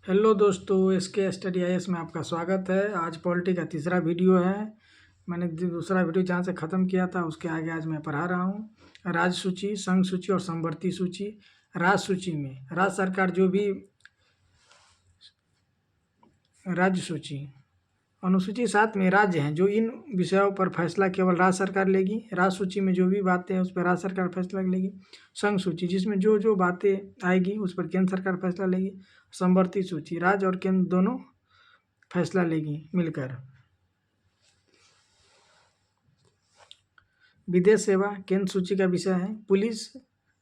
Hello दोस्तों, SK study IAS में आपका स्वागत है। आज पॉलिटी का तीसरा वीडियो है। मैंने दूसरा वीडियो जहाँ से ख़त्म किया था उसके आगे आज मैं पढ़ा रहा हूँ। राज्य सूची, संघ सूची और समवर्ती सूची। राज्य सूची में राज्य सरकार जो भी राज्य सूची अनुसूची 7 में राज्य हैं जो इन विषयों पर फैसला केवल राज्य सरकार लेगी। राज्य सूची में जो भी बातें हैं उस पर राज्य सरकार फैसला लेगी। संघ सूची जिसमें जो जो बातें आएगी उस पर केंद्र सरकार फैसला लेगी। समवर्ती सूची राज्य और केंद्र दोनों फैसला लेगी मिलकर। विदेश सेवा केंद्र सूची का विषय है। पुलिस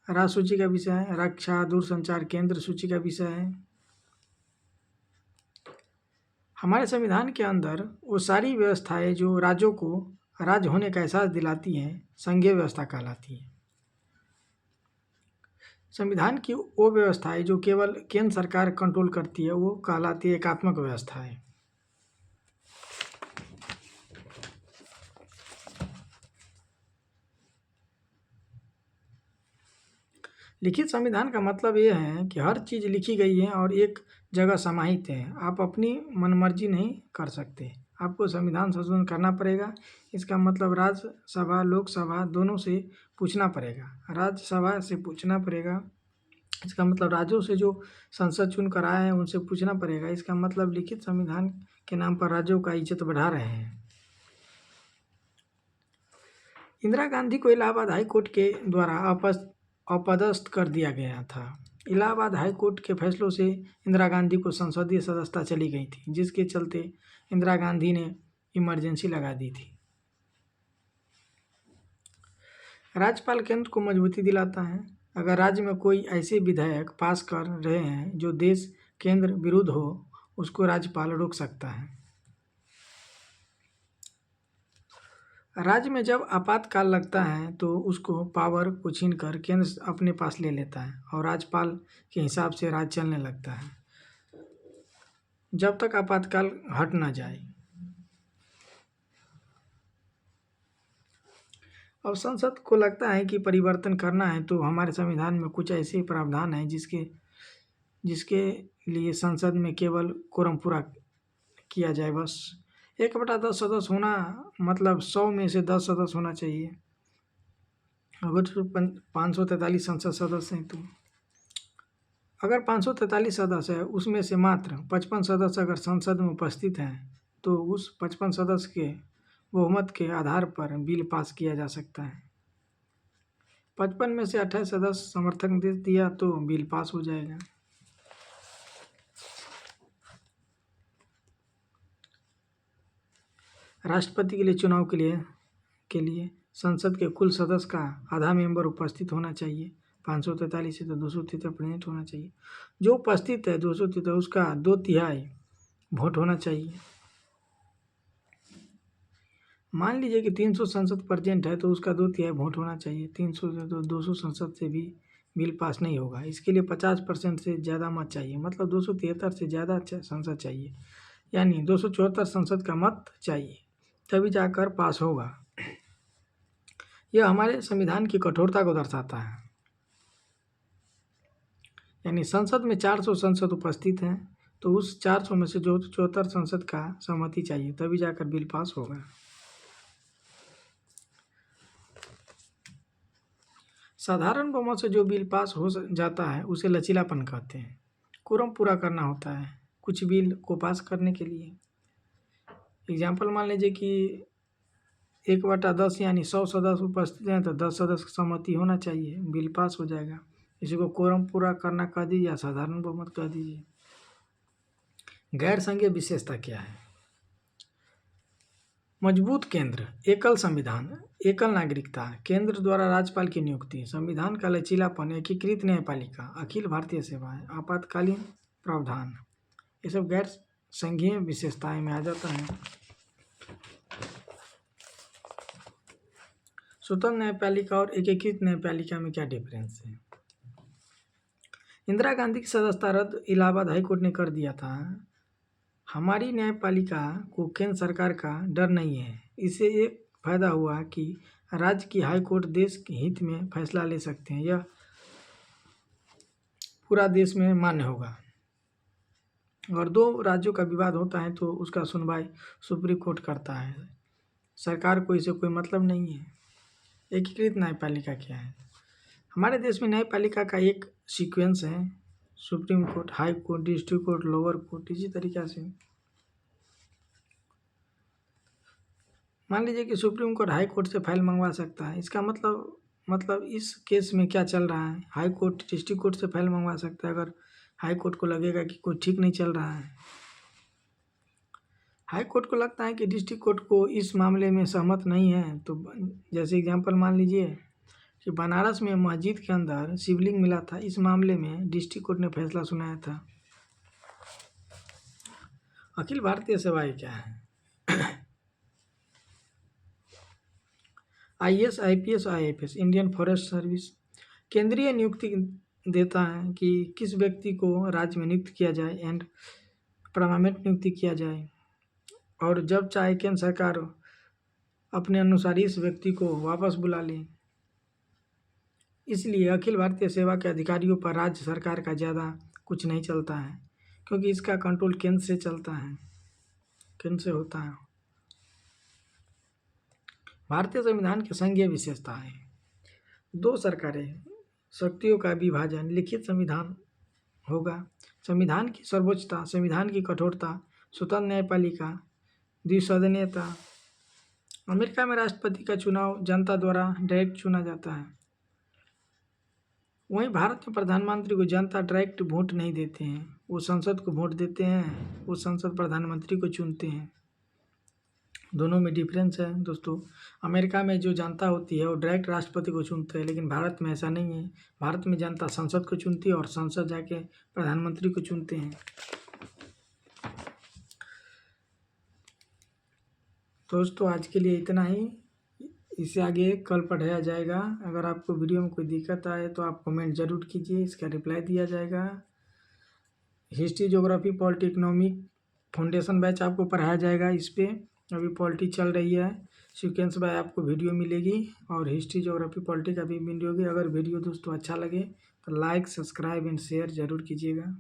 राज्य सूची का विषय है। रक्षा दूरसंचार केंद्र सूची का विषय है। हमारे संविधान के अंदर वो सारी व्यवस्थाएं जो राज्यों को राज्य होने का एहसास दिलाती हैं संघीय व्यवस्था कहलाती है। संविधान की वो व्यवस्थाएं जो केवल केंद्र सरकार कंट्रोल करती है वो कहलाती है एकात्मक व्यवस्थाएं। लिखित संविधान का मतलब ये है कि हर चीज़ लिखी गई है और एक जगह समाहित है। आप अपनी मनमर्जी नहीं कर सकते, आपको संविधान संशोधन करना पड़ेगा। इसका मतलब राज्यसभा लोकसभा दोनों से पूछना पड़ेगा। राज्यसभा से पूछना पड़ेगा, इसका मतलब राज्यों से जो संसद चुन कर आए हैं उनसे पूछना पड़ेगा। इसका मतलब लिखित संविधान के नाम पर राज्यों का इज्जत बढ़ा रहे हैं। इंदिरा गांधी को इलाहाबाद हाई कोर्ट के द्वारा अपदस्थ कर दिया गया था। इलाहाबाद हाई कोर्ट के फैसलों से इंदिरा गांधी को संसदीय सदस्यता चली गई थी, जिसके चलते इंदिरा गांधी ने इमरजेंसी लगा दी थी। राज्यपाल केंद्र को मजबूती दिलाता है। अगर राज्य में कोई ऐसे विधेयक पास कर रहे हैं जो देश केंद्र विरुद्ध हो, उसको राज्यपाल रोक सकता है। राज्य में जब आपातकाल लगता है तो उसको पावर को छीनकर केंद्र अपने पास ले लेता है और राज्यपाल के हिसाब से राज्य चलने लगता है जब तक आपातकाल हट ना जाए। अब संसद को लगता है कि परिवर्तन करना है तो हमारे संविधान में कुछ ऐसे प्रावधान हैं जिसके लिए संसद में केवल कोरम पूरा किया जाए। बस 1/10 सदस्य होना मतलब 100 में से 10 सदस्य होना चाहिए। अगर 543 संसद सदस्य हैं तो अगर 543 सदस्य है उसमें से मात्र 55 सदस्य अगर संसद में उपस्थित हैं तो उस 55 सदस्य के बहुमत के आधार पर बिल पास किया जा सकता है। 55 में से 28 सदस्य समर्थन दे दिया तो बिल पास हो जाएगा। राष्ट्रपति के लिए चुनाव के लिए संसद के कुल सदस्य का आधा मेंबर उपस्थित होना चाहिए। 543 से तो 273 प्रेजेंट होना चाहिए। जो उपस्थित है 273 उसका 2/3 वोट होना चाहिए। मान लीजिए कि 300 संसद प्रेजेंट है तो उसका 2/3 वोट होना चाहिए। 300 से तो 200 संसद से भी बिल पास नहीं होगा। इसके लिए 50% से ज़्यादा मत चाहिए, मतलब 273 से ज़्यादा संसद चाहिए, यानी 274 संसद का मत चाहिए, तभी जाकर पास होगा। यह हमारे संविधान की कठोरता को दर्शाता है। यानी संसद में 400 संसद उपस्थित हैं तो उस 400 में से जो 74 संसद का सहमति चाहिए, तभी जाकर बिल पास होगा। साधारण बहुमत से जो बिल पास हो जाता है उसे लचीलापन कहते हैं। कोरम पूरा करना होता है कुछ बिल को पास करने के लिए। एग्जाम्पल मान लीजिए कि 1/10 यानी 100 सदस्य उपस्थित हैं तो 10 सदस्य की सहमति होना चाहिए, बिल पास हो जाएगा। इसी को कोरम पूरा करना कह दीजिए या साधारण बहुमत कह दीजिए। गैर संघीय विशेषता क्या है? मजबूत केंद्र, एकल संविधान, एकल नागरिकता, केंद्र द्वारा राज्यपाल की नियुक्ति, संविधान का लचीलापन, एकीकृत न्यायपालिका, अखिल भारतीय सेवाएं, आपातकालीन प्रावधान, ये सब गैर संघीय विशेषताएं में आ जाता है। स्वतंत्र न्यायपालिका और एकीकृत न्यायपालिका में क्या डिफरेंस है? इंदिरा गांधी की सदस्यता रद्द इलाहाबाद हाईकोर्ट ने कर दिया था। हमारी न्यायपालिका को केंद्र सरकार का डर नहीं है। इससे एक फायदा हुआ कि राज्य की हाई कोर्ट देश के हित में फैसला ले सकते हैं, यह पूरा देश में मान्य होगा। अगर दो राज्यों का विवाद होता है तो उसका सुनवाई सुप्रीम कोर्ट करता है। सरकार को इससे कोई मतलब नहीं है। एकीकृत न्यायपालिका क्या है? हमारे देश में न्यायपालिका का एक सीक्वेंस है, supreme court, high court, district court, lower court. इसी तरीक़ा से मान लीजिए कि सुप्रीम कोर्ट हाई कोर्ट से फाइल मंगवा सकता है। इसका मतलब इस केस में क्या चल रहा है, हाई कोर्ट डिस्ट्रिक्ट कोर्ट से फाइल मंगवा सकता है। अगर हाई कोर्ट को लगेगा कि कुछ ठीक नहीं चल रहा है, हाई कोर्ट को लगता है कि डिस्ट्रिक्ट कोर्ट को इस मामले में सहमत नहीं है, तो जैसे एग्जांपल मान लीजिए कि बनारस में मस्जिद के अंदर शिवलिंग मिला था। इस मामले में डिस्ट्रिक्ट कोर्ट ने फैसला सुनाया था। अखिल भारतीय सेवाएं क्या है? IAS, IPS, IFS, Indian forest service केंद्रीय नियुक्ति देता है कि किस व्यक्ति को राज्य में नियुक्त किया जाए एंड परमानेंट नियुक्ति किया जाए, और जब चाहे केंद्र सरकार अपने अनुसार इस व्यक्ति को वापस बुला ले। इसलिए अखिल भारतीय सेवा के अधिकारियों पर राज्य सरकार का ज़्यादा कुछ नहीं चलता है, क्योंकि इसका कंट्रोल केंद्र से चलता है, केंद्र से होता है। भारतीय संविधान की संघीय विशेषता है, दो सरकारें, शक्तियों का विभाजन, लिखित संविधान होगा, संविधान की सर्वोच्चता, संविधान की कठोरता, स्वतंत्र न्यायपालिका, द्विसदनीयता। अमेरिका में राष्ट्रपति का चुनाव जनता द्वारा डायरेक्ट चुना जाता है। वहीं भारत में प्रधानमंत्री को जनता डायरेक्ट वोट नहीं देते हैं, वो संसद को वोट देते हैं, वो संसद प्रधानमंत्री को चुनते हैं। दोनों में डिफरेंस है दोस्तों। अमेरिका में जो जनता होती है वो डायरेक्ट राष्ट्रपति को चुनते हैं, लेकिन भारत में ऐसा नहीं है। भारत में जनता संसद को चुनती है और संसद जाके प्रधानमंत्री को चुनते हैं। दोस्तों आज के लिए इतना ही, इससे आगे कल पढ़ाया जाएगा। अगर आपको वीडियो में कोई दिक्कत आए तो आप कमेंट ज़रूर कीजिए, इसका रिप्लाई दिया जाएगा। History, geography, polity, economic foundation batch आपको पढ़ाया जाएगा। इस पर अभी पॉलिटी चल रही है, सीक्वेंस बाय आपको वीडियो मिलेगी, और हिस्ट्री, ज्योग्राफी, पॉलिटी का भी वीडियो होगी। अगर वीडियो दोस्तों अच्छा लगे तो लाइक, सब्सक्राइब एंड शेयर ज़रूर कीजिएगा।